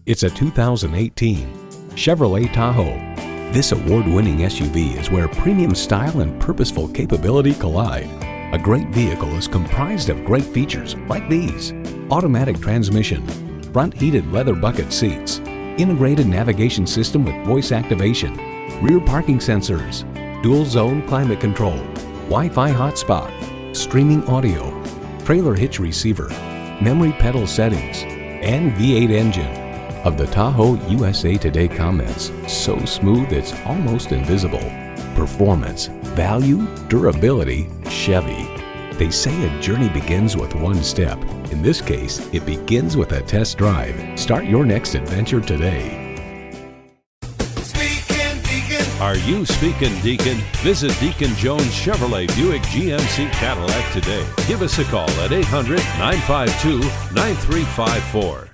It's a 2018 Chevrolet Tahoe. This award-winning SUV is where premium style and purposeful capability collide. A great vehicle is comprised of great features like these: automatic transmission, front heated leather bucket seats, integrated navigation system with voice activation, rear parking sensors, dual zone climate control, Wi-Fi hotspot, streaming audio, trailer hitch receiver, memory pedal settings, and V8 engine. Of the Tahoe, USA Today comments, "So smooth it's almost invisible." Performance, value, durability, Chevy. They say a journey begins with one step. In this case, it begins with a test drive. Start your next adventure today. Speaking Deacon. Are you speaking Deacon? Visit Deacon Jones Chevrolet Buick GMC Cadillac today. Give us a call at 800-952-9354.